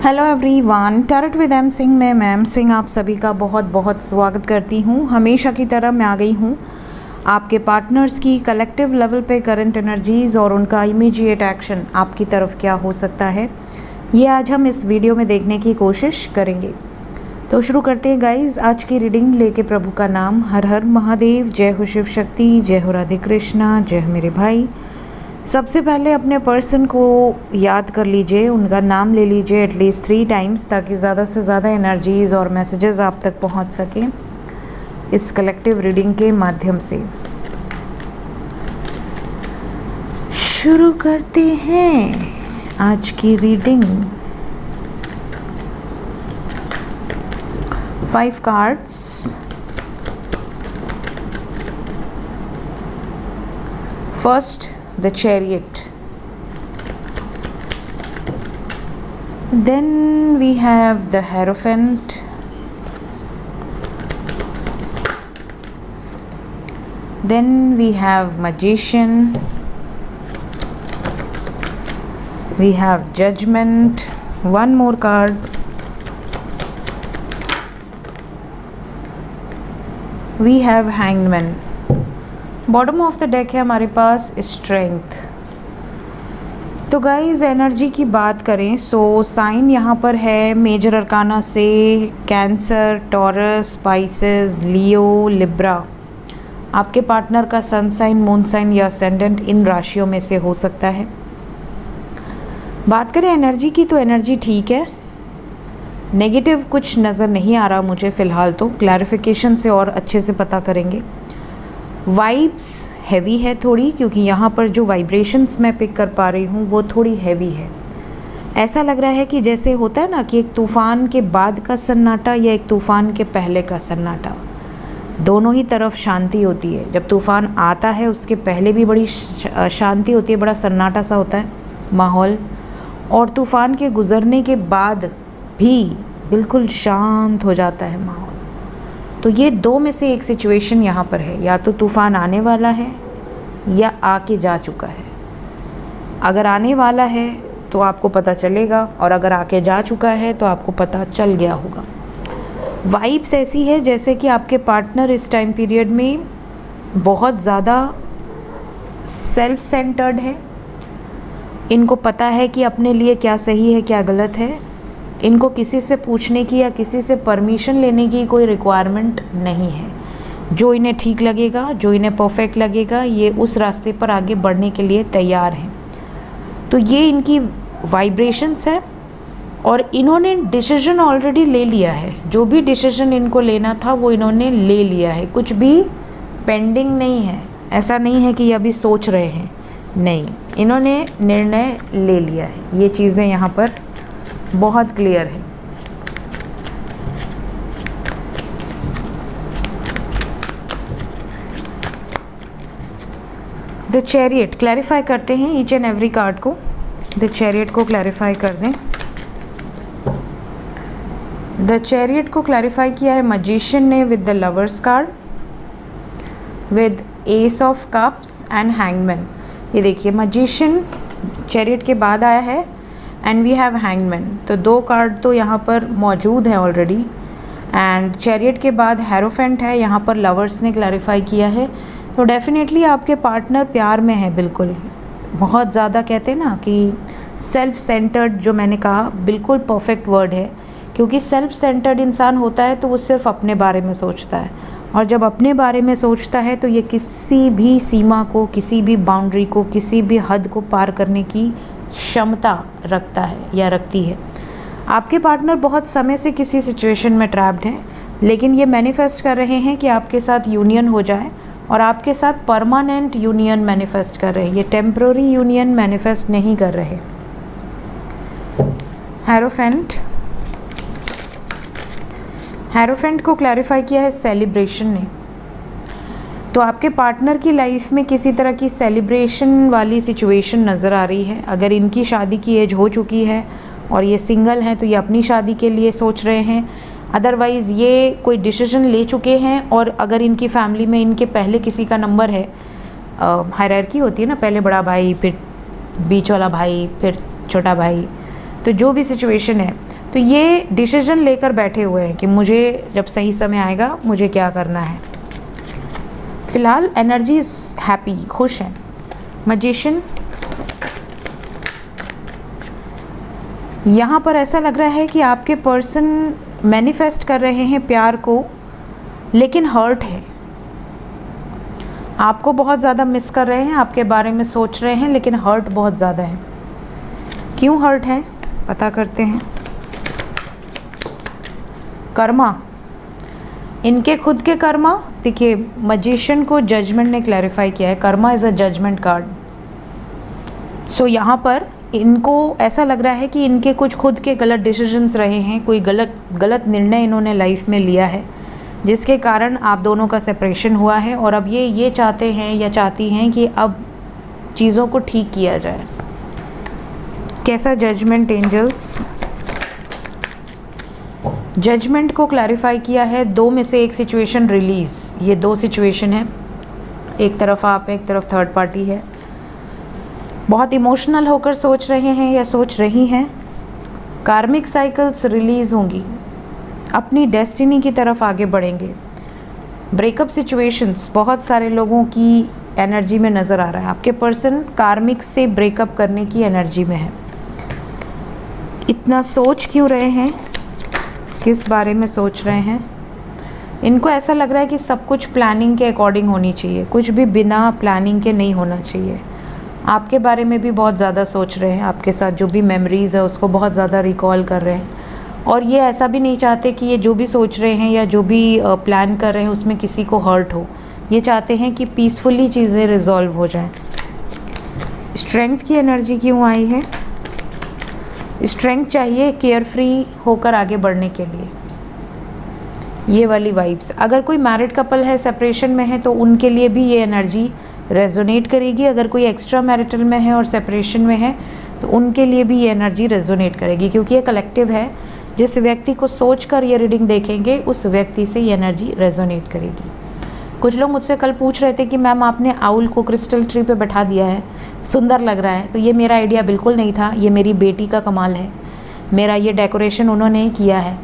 Hello everyone, tarot with M Singh में ma'am Singh आप सभी का बहुत बहुत स्वागत करती हूँ। हमेशा की तरह मैं आ गई हूँ आपके पार्टनर्स की कलेक्टिव लेवल पे करंट एनर्जीज़ और उनका इमीडिएट एक्शन आपकी तरफ क्या हो सकता है, ये आज हम इस वीडियो में देखने की कोशिश करेंगे। तो शुरू करते हैं गाइज आज की रीडिंग लेके। प्रभु का नाम, हर हर महादेव, जय हो शिव शक्ति, जय हो राधे कृष्णा, जय हो मेरे भाई। सबसे पहले अपने पर्सन को याद कर लीजिए, उनका नाम ले लीजिए एटलीस्ट 3 टाइम्स, ताकि ज़्यादा से ज़्यादा एनर्जीज़ और मैसेजेस आप तक पहुंच सकें इस कलेक्टिव रीडिंग के माध्यम से। शुरू करते हैं आज की reading. 5 cards. First, the Chariot. Then we have the Hierophant. Then we have Magician. We have Judgment. One more card. We have Hangman. Bottom of the deck है हमारे पास स्ट्रेंथ। तो गाइज एनर्जी की बात करें सो साइन यहाँ पर है major arcana से कैंसर, टॉरस, स्पाइसेस, लियो, लिब्रा। आपके पार्टनर का सन साइन, मून साइन या असेंडेंट इन राशियों में से हो सकता है। बात करें एनर्जी की तो एनर्जी ठीक है, नेगेटिव कुछ नज़र नहीं आ रहा मुझे फ़िलहाल। तो क्लैरिफिकेशन से और अच्छे से पता करेंगे। वाइब्स हैवी है थोड़ी, क्योंकि यहाँ पर जो वाइब्रेशंस मैं पिक कर पा रही हूँ वो थोड़ी हैवी है। ऐसा लग रहा है कि जैसे होता है ना कि एक तूफ़ान के बाद का सन्नाटा या एक तूफ़ान के पहले का सन्नाटा, दोनों ही तरफ शांति होती है। जब तूफ़ान आता है उसके पहले भी बड़ी शांति होती है, बड़ा सन्नाटा सा होता है माहौल, और तूफ़ान के गुज़रने के बाद भी बिल्कुल शांत हो जाता है माहौल। तो ये दो में से एक सिचुएशन यहाँ पर है, या तो तूफ़ान आने वाला है या आके जा चुका है। अगर आने वाला है तो आपको पता चलेगा, और अगर आके जा चुका है तो आपको पता चल गया होगा। वाइब्स ऐसी है जैसे कि आपके पार्टनर इस टाइम पीरियड में बहुत ज़्यादा सेल्फ सेंटर्ड है। इनको पता है कि अपने लिए क्या सही है क्या गलत है। इनको किसी से पूछने की या किसी से परमिशन लेने की कोई रिक्वायरमेंट नहीं है। जो इन्हें ठीक लगेगा, जो इन्हें परफेक्ट लगेगा, ये उस रास्ते पर आगे बढ़ने के लिए तैयार हैं। तो ये इनकी वाइब्रेशंस है, और इन्होंने डिसीजन ऑलरेडी ले लिया है। जो भी डिसीजन इनको लेना था वो इन्होंने ले लिया है, कुछ भी पेंडिंग नहीं है। ऐसा नहीं है कि ये अभी सोच रहे हैं, नहीं, इन्होंने निर्णय ले लिया है। ये चीज़ें यहाँ पर बहुत क्लियर है। द चैरियट क्लैरिफाई करते हैं ईच एंड एवरी कार्ड को। द चैरियट को क्लैरिफाई कर दें। द चैरियट को क्लैरिफाई किया है मैजिशियन ने with the lovers card, with S of cups and hangman. ये देखिए मैजिशियन चैरियट के बाद आया है एंड वी हैव हैंगमैन। तो 2 कार्ड तो यहाँ पर मौजूद हैं ऑलरेडी। एंड चैरियट के बाद हेरोफेंट है, यहाँ पर लवर्स ने क्लैरिफाई किया है। तो डेफिनेटली आपके पार्टनर प्यार में है, बिल्कुल बहुत ज़्यादा। कहते हैं ना कि सेल्फ सेंटर्ड, जो मैंने कहा बिल्कुल परफेक्ट वर्ड है, क्योंकि सेल्फ सेंटर्ड इंसान होता है तो वो सिर्फ अपने बारे में सोचता है, और जब अपने बारे में सोचता है तो ये किसी भी सीमा को, किसी भी बाउंड्री को, किसी भी हद को पार करने की क्षमता रखता है या रखती है। आपके पार्टनर बहुत समय से किसी सिचुएशन में ट्रैप्ड हैं, लेकिन ये मैनिफेस्ट कर रहे हैं कि आपके साथ यूनियन हो जाए, और आपके साथ परमानेंट यूनियन मैनिफेस्ट कर रहे हैं। ये टेम्पररी यूनियन मैनिफेस्ट नहीं कर रहे। हेरोफेंट, हेरोफेंट को क्लैरिफाई किया है सेलिब्रेशन ने। तो आपके पार्टनर की लाइफ में किसी तरह की सेलिब्रेशन वाली सिचुएशन नज़र आ रही है। अगर इनकी शादी की एज हो चुकी है और ये सिंगल हैं तो ये अपनी शादी के लिए सोच रहे हैं। अदरवाइज़ ये कोई डिसीजन ले चुके हैं, और अगर इनकी फैमिली में इनके पहले किसी का नंबर है, हायरार्की होती है ना, पहले बड़ा भाई, फिर बीच वाला भाई, फिर छोटा भाई, तो जो भी सिचुएशन है तो ये डिसीजन लेकर बैठे हुए हैं कि मुझे जब सही समय आएगा मुझे क्या करना है। फिलहाल एनर्जी इज हैप्पी, खुश है। मैजिशियन, यहाँ पर ऐसा लग रहा है कि आपके पर्सन मैनिफेस्ट कर रहे हैं प्यार को, लेकिन हर्ट है। आपको बहुत ज़्यादा मिस कर रहे हैं, आपके बारे में सोच रहे हैं, लेकिन हर्ट बहुत ज़्यादा है। क्यों हर्ट है पता करते हैं। कर्मा, इनके खुद के कर्मा। देखिए, मैजिशियन को जजमेंट ने क्लैरिफाई किया है, karma is a judgement card. So यहाँ पर इनको ऐसा लग रहा है कि इनके कुछ खुद के गलत डिसीजंस रहे हैं, कोई गलत निर्णय इन्होंने लाइफ में लिया है, जिसके कारण आप दोनों का सेपरेशन हुआ है। और अब ये चाहते हैं या चाहती हैं कि अब चीज़ों को ठीक किया जाए। कैसा जजमेंट एंजल्स? जजमेंट को क्लैरिफाई किया है, दो में से एक सिचुएशन रिलीज़। ये दो सिचुएशन है, एक तरफ आप, एक तरफ थर्ड पार्टी है। बहुत इमोशनल होकर सोच रहे हैं या सोच रही हैं। कार्मिक साइकिल्स रिलीज़ होंगी, अपनी डेस्टिनी की तरफ आगे बढ़ेंगे। ब्रेकअप सिचुएशंस बहुत सारे लोगों की एनर्जी में नज़र आ रहा है। आपके पर्सन कार्मिक से ब्रेकअप करने की एनर्जी में है। इतना सोच क्यों रहे हैं, किस बारे में सोच रहे हैं? इनको ऐसा लग रहा है कि सब कुछ प्लानिंग के अकॉर्डिंग होनी चाहिए, कुछ भी बिना प्लानिंग के नहीं होना चाहिए। आपके बारे में भी बहुत ज़्यादा सोच रहे हैं, आपके साथ जो भी मेमोरीज़ है उसको बहुत ज़्यादा रिकॉल कर रहे हैं। और ये ऐसा भी नहीं चाहते कि ये जो भी सोच रहे हैं या जो भी प्लान कर रहे हैं उसमें किसी को हर्ट हो। ये चाहते हैं कि पीसफुली चीज़ें रिजॉल्व हो जाएं। स्ट्रेंथ की एनर्जी क्यों आई है? स्ट्रेंथ चाहिए केयर फ्री होकर आगे बढ़ने के लिए, ये वाली वाइब्स। अगर कोई मैरिड कपल है, सेपरेशन में है, तो उनके लिए भी ये एनर्जी रेजोनेट करेगी। अगर कोई एक्स्ट्रा मैरिटल में है और सेपरेशन में है तो उनके लिए भी ये एनर्जी रेजोनेट करेगी, क्योंकि ये कलेक्टिव है। जिस व्यक्ति को सोचकर ये रीडिंग देखेंगे उस व्यक्ति से ये एनर्जी रेजोनेट करेगी। कुछ लोग मुझसे कल पूछ रहे थे कि मैम आपने आउल को क्रिस्टल ट्री पे बैठा दिया है, सुंदर लग रहा है। तो ये मेरा आइडिया बिल्कुल नहीं था, ये मेरी बेटी का कमाल है। मेरा ये डेकोरेशन उन्होंने ही किया है।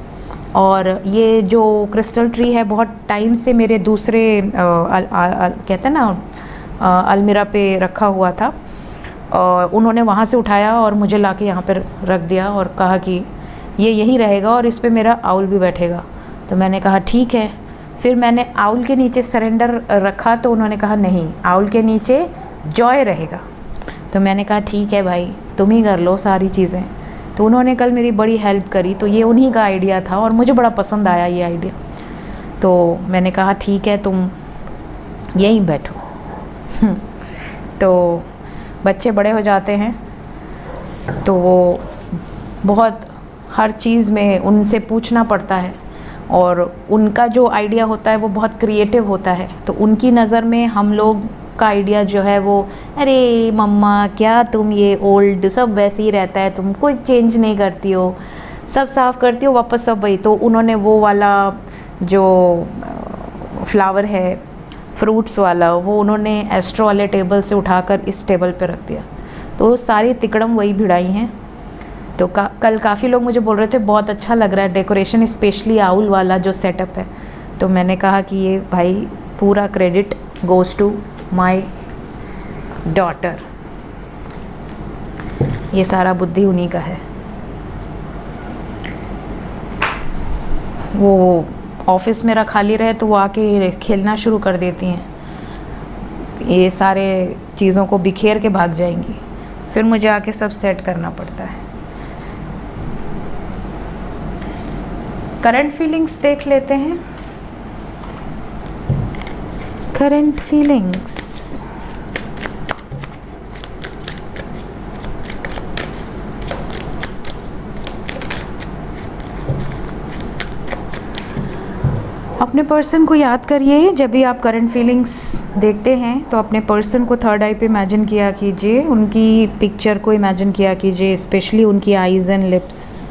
और ये जो क्रिस्टल ट्री है बहुत टाइम से मेरे दूसरे कहते हैं ना अलमीरा पे रखा हुआ था, और उन्होंने वहाँ से उठाया और मुझे लाके यहाँ पर रख दिया और कहा कि ये यहीं रहेगा और इस पे मेरा आउल भी बैठेगा। तो मैंने कहा ठीक है। फिर मैंने आउल के नीचे सरेंडर रखा तो उन्होंने कहा नहीं, आउल के नीचे जॉय रहेगा। तो मैंने कहा ठीक है भाई, तुम ही कर लो सारी चीज़ें। तो उन्होंने कल मेरी बड़ी हेल्प करी। तो ये उन्हीं का आइडिया था और मुझे बड़ा पसंद आया ये आइडिया। तो मैंने कहा ठीक है, तुम यहीं बैठो। तो बच्चे बड़े हो जाते हैं तो वो बहुत हर चीज़ में उनसे पूछना पड़ता है, और उनका जो आइडिया होता है वो बहुत क्रिएटिव होता है। तो उनकी नज़र में हम लोग का आइडिया जो है वो, अरे मम्मा क्या तुम ये ओल्ड सब वैसे ही रहता है, तुम कोई चेंज नहीं करती हो, सब साफ़ करती हो वापस सब वही। तो उन्होंने वो वाला जो फ्लावर है फ्रूट्स वाला, वो उन्होंने एस्ट्रो वाले टेबल से उठाकर इस टेबल पे रख दिया। तो सारी तिकड़म वही भिड़ाई हैं। तो कल काफ़ी लोग मुझे बोल रहे थे बहुत अच्छा लग रहा है डेकोरेशन, स्पेशली आउल वाला जो सेटअप है। तो मैंने कहा कि ये भाई पूरा credit goes to my daughter, ये सारा बुद्धि उन्हीं का है। वो ऑफिस मेरा खाली रहे तो वो आके खेलना शुरू कर देती हैं, ये सारे चीज़ों को बिखेर के भाग जाएंगी, फिर मुझे आके सब सेट करना पड़ता है। करंट फीलिंग्स देख लेते हैं। करंट फीलिंग्स, अपने पर्सन को याद करिए। जब भी आप करंट फीलिंग्स देखते हैं तो अपने पर्सन को थर्ड आई पे इमेजिन किया कीजिए, उनकी पिक्चर को इमेजिन किया कीजिए, स्पेशली उनकी eyes and lips.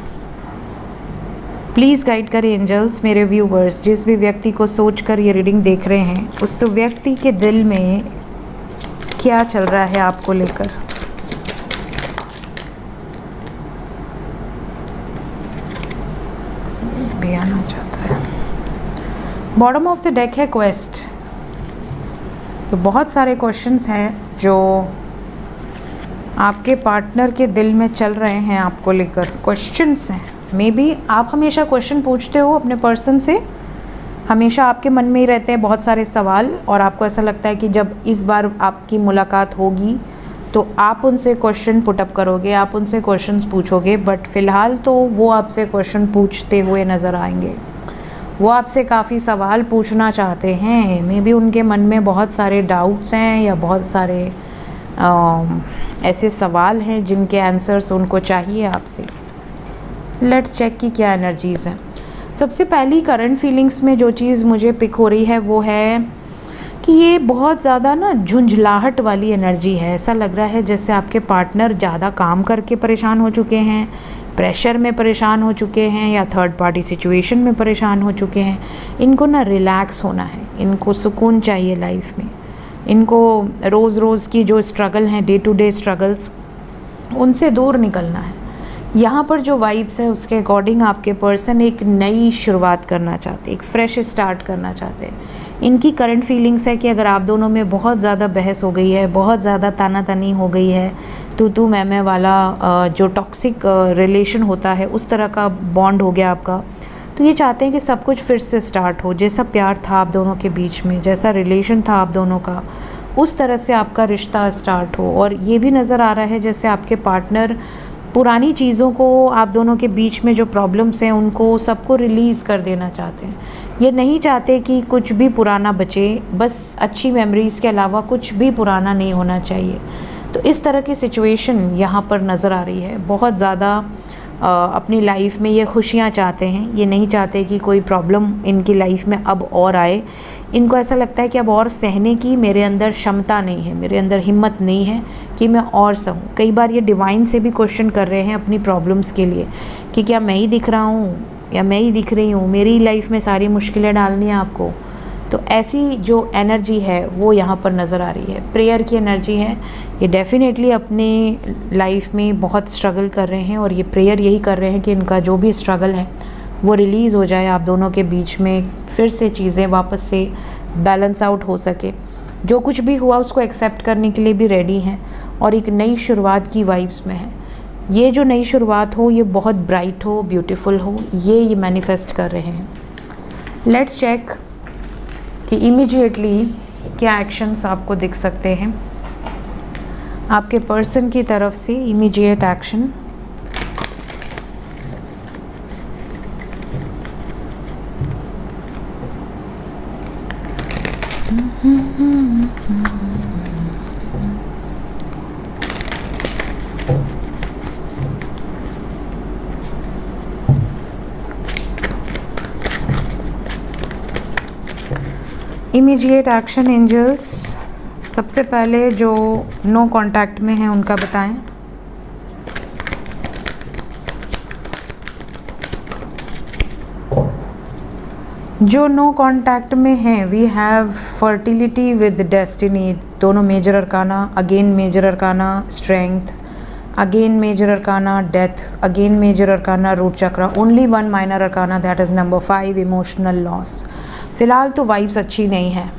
Please guide करें एंजल्स मेरे व्यूवर्स, जिस भी व्यक्ति को सोच कर ये रीडिंग देख रहे हैं उस व्यक्ति के दिल में क्या चल रहा है आपको लेकर। बॉटम ऑफ द डेक है क्वेस्ट। तो बहुत सारे क्वेश्चंस हैं जो आपके पार्टनर के दिल में चल रहे हैं आपको लेकर। क्वेश्चंस हैं, मे बी आप हमेशा क्वेश्चन पूछते हो अपने पर्सन से, हमेशा आपके मन में ही रहते हैं बहुत सारे सवाल, और आपको ऐसा लगता है कि जब इस बार आपकी मुलाकात होगी तो आप उनसे क्वेश्चन पुटअप करोगे, आप उनसे क्वेश्चंस पूछोगे। बट फ़िलहाल तो वो आपसे क्वेश्चन पूछते हुए नज़र आएंगे, वो आपसे काफ़ी सवाल पूछना चाहते हैं। मे बी उनके मन में बहुत सारे डाउट्स हैं या बहुत सारे ऐसे सवाल हैं जिनके आंसर्स उनको चाहिए आपसे। लेट्स चेक कि क्या एनर्जीज़ हैं। सबसे पहली करंट फीलिंग्स में जो चीज़ मुझे पिक हो रही है वो है कि ये बहुत ज़्यादा ना झुंझलाहट वाली एनर्जी है। ऐसा लग रहा है जैसे आपके पार्टनर ज़्यादा काम करके परेशान हो चुके हैं, प्रेशर में परेशान हो चुके हैं, या थर्ड पार्टी सिचुएशन में परेशान हो चुके हैं। इनको ना रिलैक्स होना है, इनको सुकून चाहिए लाइफ में, इनको रोज़ रोज़ की जो स्ट्रगल हैं, डे टू डे स्ट्रगल्स, उनसे दूर निकलना है। यहाँ पर जो वाइब्स है उसके अकॉर्डिंग आपके पर्सन एक नई शुरुआत करना चाहते हैं, एक फ्रेश स्टार्ट करना चाहते हैं। इनकी करंट फीलिंग्स है कि अगर आप दोनों में बहुत ज़्यादा बहस हो गई है, बहुत ज़्यादा ताना तनी हो गई है, तू मैं वाला जो टॉक्सिक रिलेशन होता है उस तरह का बॉन्ड हो गया आपका, तो ये चाहते हैं कि सब कुछ फिर से स्टार्ट हो। जैसा प्यार था आप दोनों के बीच में, जैसा रिलेशन था आप दोनों का, उस तरह से आपका रिश्ता स्टार्ट हो। और ये भी नज़र आ रहा है जैसे आपके पार्टनर पुरानी चीज़ों को, आप दोनों के बीच में जो प्रॉब्लम्स हैं उनको सबको रिलीज़ कर देना चाहते हैं। ये नहीं चाहते कि कुछ भी पुराना बचे, बस अच्छी मेमोरीज़ के अलावा कुछ भी पुराना नहीं होना चाहिए। तो इस तरह की सिचुएशन यहाँ पर नज़र आ रही है। बहुत ज़्यादा अपनी लाइफ में ये खुशियाँ चाहते हैं, ये नहीं चाहते कि कोई प्रॉब्लम इनकी लाइफ में अब और आए। इनको ऐसा लगता है कि अब और सहने की मेरे अंदर क्षमता नहीं है, मेरे अंदर हिम्मत नहीं है कि मैं और सहूँ। कई बार ये डिवाइन से भी क्वेश्चन कर रहे हैं अपनी प्रॉब्लम्स के लिए कि क्या मैं ही दिख रहा हूँ या मैं ही दिख रही हूँ, मेरी लाइफ में सारी मुश्किलें डालनी है आपको। तो ऐसी जो एनर्जी है वो यहाँ पर नज़र आ रही है। प्रेयर की एनर्जी है, ये डेफिनेटली अपने लाइफ में बहुत स्ट्रगल कर रहे हैं, और ये प्रेयर यही कर रहे हैं कि इनका जो भी स्ट्रगल है वो रिलीज़ हो जाए, आप दोनों के बीच में फिर से चीज़ें वापस से बैलेंस आउट हो सके। जो कुछ भी हुआ उसको एक्सेप्ट करने के लिए भी रेडी हैं, और एक नई शुरुआत की वाइब्स में है। ये जो नई शुरुआत हो ये बहुत ब्राइट हो, ब्यूटीफुल हो, ये मैनिफेस्ट कर रहे हैं। लेट्स चेक कि इमीडिएटली क्या एक्शंस आपको दिख सकते हैं आपके पर्सन की तरफ से। Immediate action, immediate action angels. सबसे पहले जो नो कांटेक्ट में हैं उनका बताएं। जो नो कांटेक्ट में हैं we have fertility with destiny, दोनों major arcana. Again major arcana strength, again major arcana death, again major arcana root chakra, only one minor arcana that is number 5 emotional loss. फ़िलहाल तो वाइब्स अच्छी नहीं है,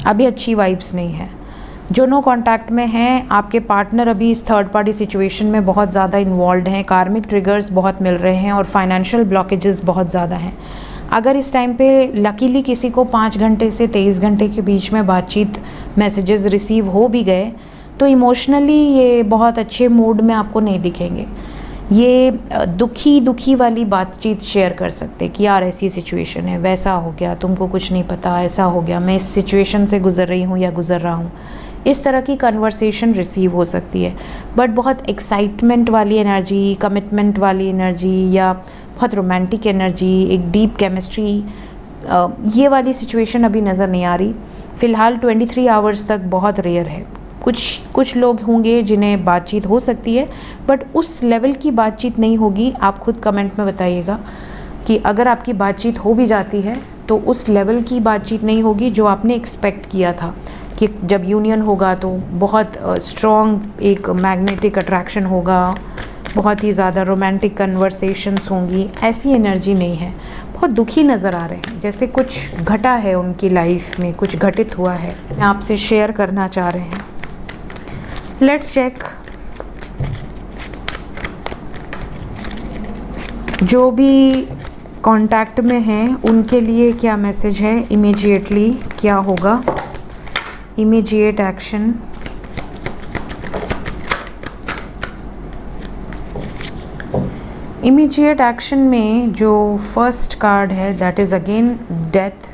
अभी अच्छी वाइब्स नहीं है। जो नो कांटेक्ट में हैं आपके पार्टनर अभी इस थर्ड पार्टी सिचुएशन में बहुत ज़्यादा इन्वॉल्व हैं, कार्मिक ट्रिगर्स बहुत मिल रहे हैं, और फाइनेंशियल ब्लॉकेजेस बहुत ज़्यादा हैं। अगर इस टाइम पे लकीली किसी को 5 घंटे से 23 घंटे के बीच में बातचीत मैसेजेस रिसीव हो भी गए तो इमोशनली ये बहुत अच्छे मूड में आपको नहीं दिखेंगे। ये दुखी वाली बातचीत शेयर कर सकते कि यार ऐसी सिचुएशन है, वैसा हो गया, तुमको कुछ नहीं पता, ऐसा हो गया, मैं इस सिचुएशन से गुज़र रही हूँ या गुज़र रहा हूँ। इस तरह की कन्वर्सेशन रिसीव हो सकती है। बट बहुत एक्साइटमेंट वाली एनर्जी, कमिटमेंट वाली एनर्जी, या बहुत रोमांटिक एनर्जी, एक डीप केमिस्ट्री, ये वाली सिचुएशन अभी नज़र नहीं आ रही। फ़िलहाल 23 आवर्स तक बहुत रेयर है। कुछ लोग होंगे जिन्हें बातचीत हो सकती है, बट उस लेवल की बातचीत नहीं होगी। आप खुद कमेंट में बताइएगा कि अगर आपकी बातचीत हो भी जाती है तो उस लेवल की बातचीत नहीं होगी जो आपने एक्सपेक्ट किया था कि जब यूनियन होगा तो बहुत स्ट्रॉन्ग एक मैग्नेटिक अट्रैक्शन होगा, बहुत ही ज़्यादा रोमांटिक कन्वर्सेशंस होंगी। ऐसी एनर्जी नहीं है। बहुत दुखी नज़र आ रहे हैं, जैसे कुछ घटा है उनकी लाइफ में, कुछ घटित हुआ है, आपसे शेयर करना चाह रहे हैं। Let's check. जो भी कांटेक्ट में हैं उनके लिए क्या मैसेज है, इमीडिएटली क्या होगा, इमीडिएट एक्शन। इमीडिएट एक्शन में जो फर्स्ट कार्ड है that is again death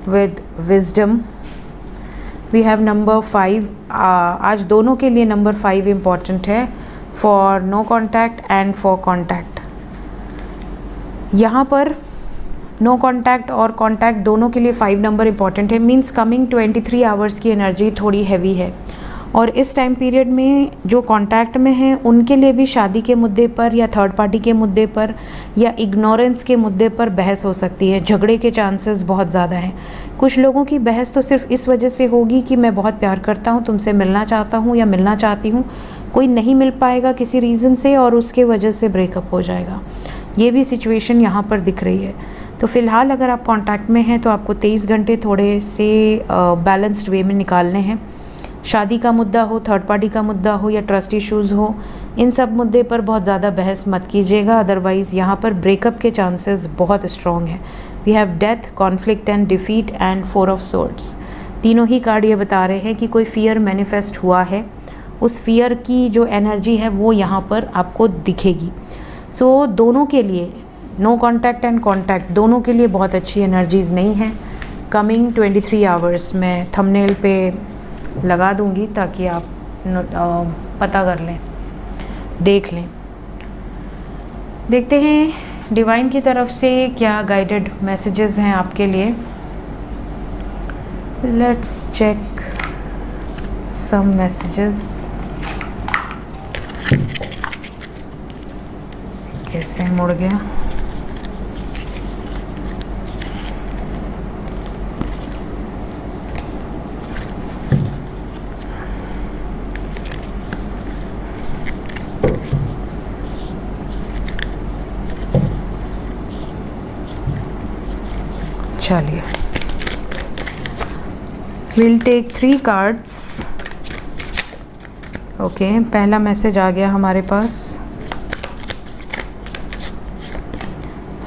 with wisdom. We have number 5। आज दोनों के लिए नंबर 5 इम्पॉर्टेंट है, for no contact and for contact. यहाँ पर नो कॉन्टैक्ट और कॉन्टैक्ट दोनों के लिए 5 नंबर इम्पॉर्टेंट है। मीन्स कमिंग 23 आवर्स की एनर्जी थोड़ी हैवी है, और इस टाइम पीरियड में जो कांटेक्ट में हैं उनके लिए भी शादी के मुद्दे पर या थर्ड पार्टी के मुद्दे पर या इग्नोरेंस के मुद्दे पर बहस हो सकती है। झगड़े के चांसेस बहुत ज़्यादा हैं। कुछ लोगों की बहस तो सिर्फ इस वजह से होगी कि मैं बहुत प्यार करता हूँ, तुमसे मिलना चाहता हूँ या मिलना चाहती हूँ, कोई नहीं मिल पाएगा किसी रीज़न से और उसके वजह से ब्रेकअप हो जाएगा। ये भी सिचुएशन यहाँ पर दिख रही है। तो फ़िलहाल अगर आप कॉन्टैक्ट में हैं तो आपको 23 घंटे थोड़े से बैलेंस्ड वे में निकालने हैं। शादी का मुद्दा हो, थर्ड पार्टी का मुद्दा हो या ट्रस्ट इश्यूज़ हो, इन सब मुद्दे पर बहुत ज़्यादा बहस मत कीजिएगा, अदरवाइज़ यहाँ पर ब्रेकअप के चांसेस बहुत स्ट्रॉन्ग हैं। We have death, conflict and defeat and 4 of swords. तीनों ही कार्ड ये बता रहे हैं कि कोई फियर मैनिफेस्ट हुआ है, उस फियर की जो एनर्जी है वो यहाँ पर आपको दिखेगी। सो दोनों के लिए नो कॉन्टैक्ट एंड कॉन्टैक्ट दोनों के लिए बहुत अच्छी एनर्जीज़ नहीं हैं। कमिंग 23 आवर्स मैं थंबनेल पे लगा दूंगी ताकि आप पता कर लें, देख लें। देखते हैं डिवाइन की तरफ से क्या गाइडेड मैसेजेस हैं आपके लिए। Let's check some messages. कैसे मुड़ गया, चलिए विल टेक 3 कार्ड्स। ओके, पहला मैसेज आ गया हमारे पास,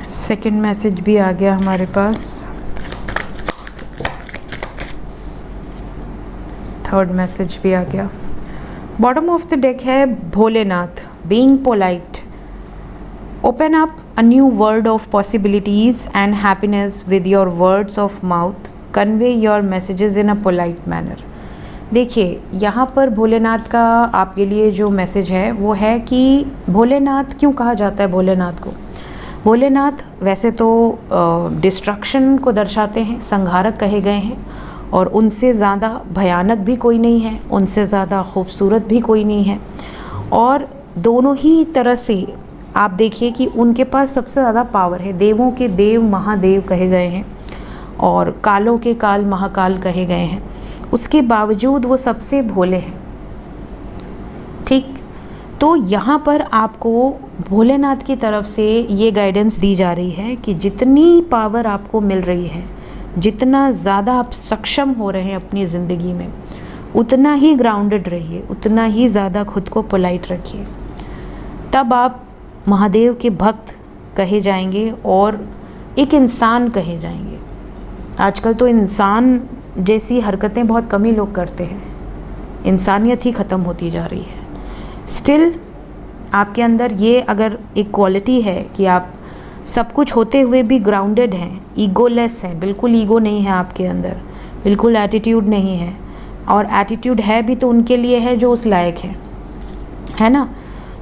सेकंड मैसेज भी आ गया हमारे पास, थर्ड मैसेज भी आ गया। बॉटम ऑफ द डेक है Bholenath, being polite, open up a new world of possibilities and happiness with your words of mouth, convey your messages in a polite manner। देखिए यहाँ पर भोलेनाथ का आपके लिए जो मैसेज है वो है कि भोलेनाथ क्यों कहा जाता है भोलेनाथ को। भोलेनाथ वैसे तो डिस्ट्रक्शन को दर्शाते हैं, संहारक कहे गए हैं, और उनसे ज़्यादा भयानक भी कोई नहीं है, उनसे ज़्यादा खूबसूरत भी कोई नहीं है, और दोनों ही तरह से आप देखिए कि उनके पास सबसे ज़्यादा पावर है। देवों के देव महादेव कहे गए हैं और कालों के काल महाकाल कहे गए हैं, उसके बावजूद वो सबसे भोले हैं। ठीक, तो यहाँ पर आपको भोलेनाथ की तरफ से ये गाइडेंस दी जा रही है कि जितनी पावर आपको मिल रही है, जितना ज़्यादा आप सक्षम हो रहे हैं अपनी ज़िंदगी में, उतना ही ग्राउंडेड रहिए, उतना ही ज़्यादा खुद को पोलाइट रखिए, तब आप महादेव के भक्त कहे जाएंगे और एक इंसान कहे जाएंगे। आजकल तो इंसान जैसी हरकतें बहुत कम ही लोग करते हैं, इंसानियत ही ख़त्म होती जा रही है। स्टिल आपके अंदर ये अगर एक क्वालिटी है कि आप सब कुछ होते हुए भी ग्राउंडेड हैं, ईगोलेस हैं, बिल्कुल ईगो नहीं है आपके अंदर, बिल्कुल एटीट्यूड नहीं है, और एटीट्यूड है भी तो उनके लिए है जो उस लायक है ना।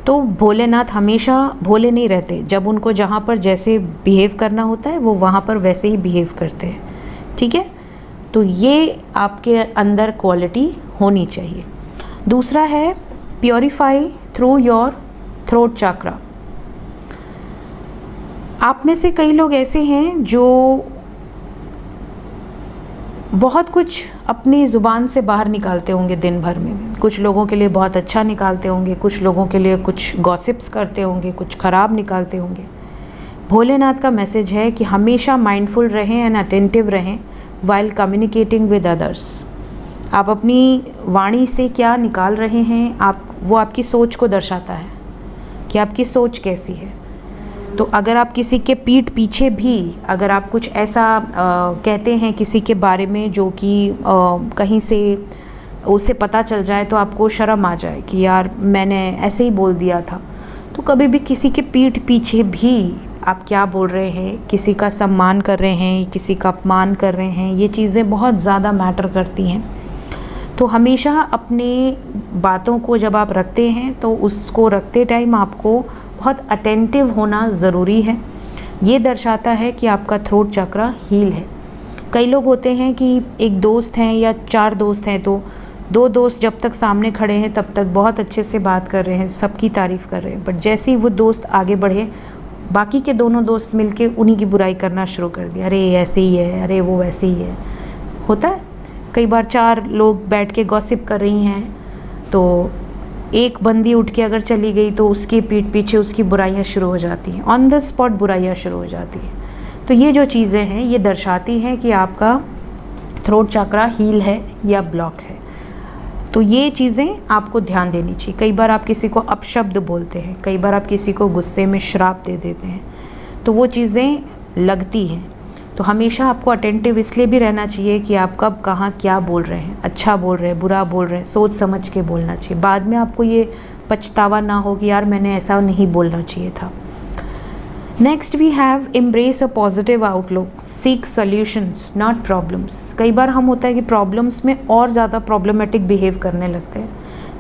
तो भोलेनाथ हमेशा भोले नहीं रहते, जब उनको जहाँ पर जैसे बिहेव करना होता है वो वहाँ पर वैसे ही बिहेव करते हैं। ठीक है, तो ये आपके अंदर क्वालिटी होनी चाहिए। दूसरा है प्योरीफाई थ्रू योर थ्रोट चक्रा। आप में से कई लोग ऐसे हैं जो बहुत कुछ अपनी ज़ुबान से बाहर निकालते होंगे दिन भर में। कुछ लोगों के लिए बहुत अच्छा निकालते होंगे, कुछ लोगों के लिए कुछ गॉसिप्स करते होंगे, कुछ ख़राब निकालते होंगे। भोलेनाथ का मैसेज है कि हमेशा माइंडफुल रहें एंड अटेंटिव रहें वाइल कम्युनिकेटिंग विद अदर्स। आप अपनी वाणी से क्या निकाल रहे हैं, वो आपकी सोच को दर्शाता है कि आपकी सोच कैसी है। तो अगर आप किसी के पीठ पीछे भी अगर आप कुछ ऐसा कहते हैं किसी के बारे में जो कि कहीं से उसे पता चल जाए तो आपको शर्म आ जाए कि यार मैंने ऐसे ही बोल दिया था, तो कभी भी किसी के पीठ पीछे भी आप क्या बोल रहे हैं, किसी का सम्मान कर रहे हैं, किसी का अपमान कर रहे हैं, ये चीज़ें बहुत ज़्यादा मैटर करती हैं। तो हमेशा अपने बातों को जब आप रखते हैं तो उसको रखते टाइम आपको बहुत अटेंटिव होना ज़रूरी है। ये दर्शाता है कि आपका थ्रोट चक्र हील है। कई लोग होते हैं कि एक दोस्त हैं या 4 दोस्त हैं, तो 2 दोस्त जब तक सामने खड़े हैं तब तक बहुत अच्छे से बात कर रहे हैं, सबकी तारीफ़ कर रहे हैं, बट जैसे ही वो दोस्त आगे बढ़े बाकी के दोनों दोस्त मिलके उन्हीं की बुराई करना शुरू कर दिया, अरे ऐसे ही है, अरे वो वैसे ही है। होता है कई बार 4 लोग बैठ के गॉसिप कर रही हैं, तो एक बंदी उठ के अगर चली गई तो उसके पीठ पीछे उसकी बुराइयां शुरू हो जाती हैं, ऑन द स्पॉट बुराइयां शुरू हो जाती हैं। तो ये जो चीज़ें हैं ये दर्शाती हैं कि आपका थ्रोट चक्र हील है या ब्लॉक है। तो ये चीज़ें आपको ध्यान देनी चाहिए। कई बार आप किसी को अपशब्द बोलते हैं, कई बार आप किसी को गुस्से में श्राप दे देते हैं, तो वो चीज़ें लगती हैं। तो हमेशा आपको अटेंटिव इसलिए भी रहना चाहिए कि आप कब कहाँ क्या बोल रहे हैं, अच्छा बोल रहे हैं, बुरा बोल रहे हैं, सोच समझ के बोलना चाहिए। बाद में आपको ये पछतावा ना हो कि यार मैंने ऐसा नहीं बोलना चाहिए था। Next we have embrace a positive outlook, seek solutions not problems. कई बार हम होता है कि प्रॉब्लम्स में और ज़्यादा प्रॉब्लमेटिक बिहेव करने लगते हैं,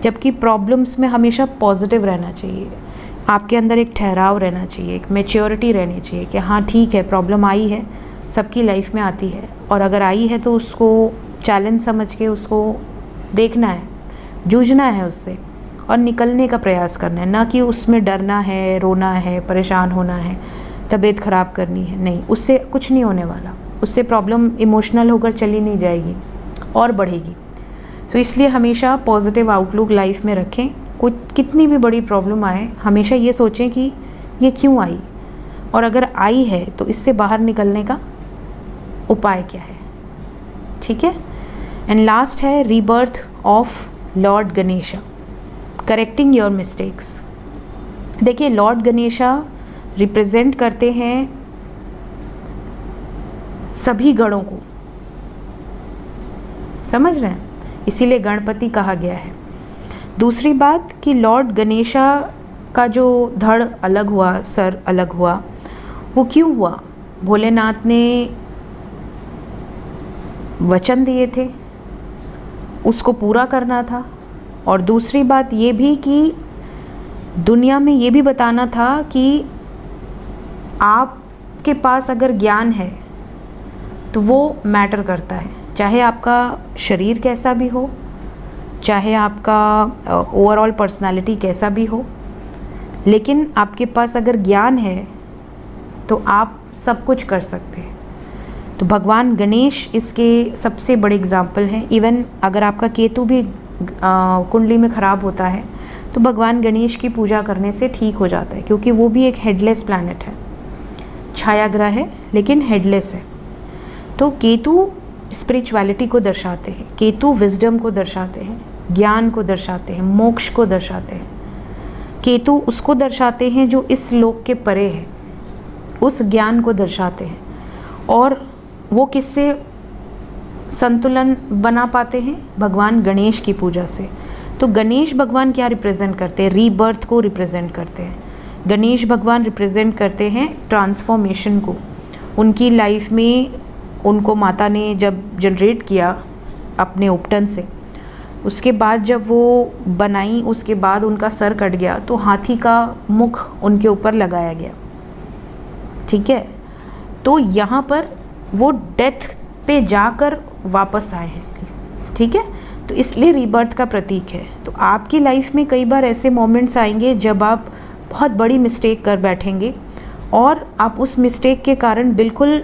जबकि प्रॉब्लम्स में हमेशा पॉजिटिव रहना चाहिए। आपके अंदर एक ठहराव रहना चाहिए, एक मैच्योरिटी रहनी चाहिए कि हाँ ठीक है, प्रॉब्लम आई है, सबकी लाइफ में आती है, और अगर आई है तो उसको चैलेंज समझ के उसको देखना है, जूझना है उससे और निकलने का प्रयास करना है, ना कि उसमें डरना है, रोना है, परेशान होना है, तबीयत ख़राब करनी है। नहीं, उससे कुछ नहीं होने वाला, उससे प्रॉब्लम इमोशनल होकर चली नहीं जाएगी और बढ़ेगी। तो इसलिए हमेशा पॉजिटिव आउटलुक लाइफ में रखें। कुछ कितनी भी बड़ी प्रॉब्लम आए, हमेशा ये सोचें कि ये क्यों आई, और अगर आई है तो इससे बाहर निकलने का उपाय क्या है। ठीक है। एंड लास्ट है rebirth of Lord Ganesha, correcting your mistakes. देखिए, लॉर्ड गणेशा रिप्रेजेंट करते हैं सभी गणों को, समझ रहे हैं, इसीलिए गणपति कहा गया है। दूसरी बात कि लॉर्ड गणेशा का जो धड़ अलग हुआ, सर अलग हुआ, वो क्यों हुआ? भोलेनाथ ने वचन दिए थे, उसको पूरा करना था। और दूसरी बात ये भी कि दुनिया में ये भी बताना था कि आपके पास अगर ज्ञान है तो वो मैटर करता है, चाहे आपका शरीर कैसा भी हो, चाहे आपका ओवरऑल पर्सनालिटी कैसा भी हो, लेकिन आपके पास अगर ज्ञान है तो आप सब कुछ कर सकते हैं। तो भगवान गणेश इसके सबसे बड़े एग्जाम्पल हैं। इवन अगर आपका केतु भी कुंडली में ख़राब होता है तो भगवान गणेश की पूजा करने से ठीक हो जाता है, क्योंकि वो भी एक हेडलेस प्लैनेट है, छाया ग्रह है लेकिन हेडलेस है। तो केतु स्पिरिचुअलिटी को दर्शाते हैं, केतु विजडम को दर्शाते हैं, ज्ञान को दर्शाते हैं, मोक्ष को दर्शाते हैं। केतु उसको दर्शाते हैं जो इस लोक के परे है, उस ज्ञान को दर्शाते हैं। और वो किससे संतुलन बना पाते हैं? भगवान गणेश की पूजा से। तो गणेश भगवान क्या रिप्रेजेंट करते हैं? रीबर्थ को रिप्रेजेंट करते हैं। गणेश भगवान रिप्रेजेंट करते हैं ट्रांसफॉर्मेशन को। उनकी लाइफ में उनको माता ने जब जनरेट किया अपने उपटन से, उसके बाद जब वो बनाई, उसके बाद उनका सर कट गया तो हाथी का मुख उनके ऊपर लगाया गया। ठीक है। तो यहाँ पर वो डेथ पे जाकर वापस आए हैं। ठीक है। तो इसलिए रीबर्थ का प्रतीक है। तो आपकी लाइफ में कई बार ऐसे मोमेंट्स आएंगे जब आप बहुत बड़ी मिस्टेक कर बैठेंगे और आप उस मिस्टेक के कारण बिल्कुल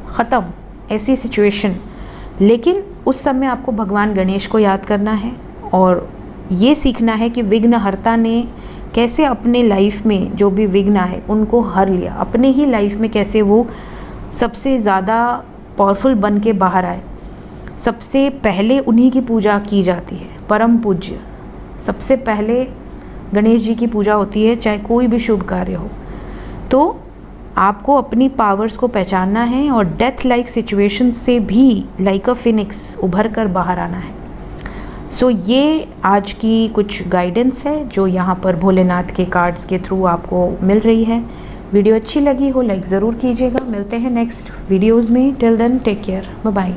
ख़त्म, ऐसी सिचुएशन। लेकिन उस समय आपको भगवान गणेश को याद करना है और ये सीखना है कि विघ्नहर्ता ने कैसे अपने लाइफ में जो भी विघ्न आए उनको हर लिया, अपने ही लाइफ में कैसे वो सबसे ज़्यादा पावरफुल बन के बाहर आए। सबसे पहले उन्हीं की पूजा की जाती है, परम पूज्य। सबसे पहले गणेश जी की पूजा होती है, चाहे कोई भी शुभ कार्य हो। तो आपको अपनी पावर्स को पहचानना है और डेथ लाइक सिचुएशन से भी लाइक अ फिनिक्स उभर कर बाहर आना है। सो ये आज की कुछ गाइडेंस है जो यहाँ पर भोलेनाथ के कार्ड्स के थ्रू आपको मिल रही है। वीडियो अच्छी लगी हो लाइक ज़रूर कीजिएगा। मिलते हैं नेक्स्ट वीडियोज़ में। Till then take care, bye bye.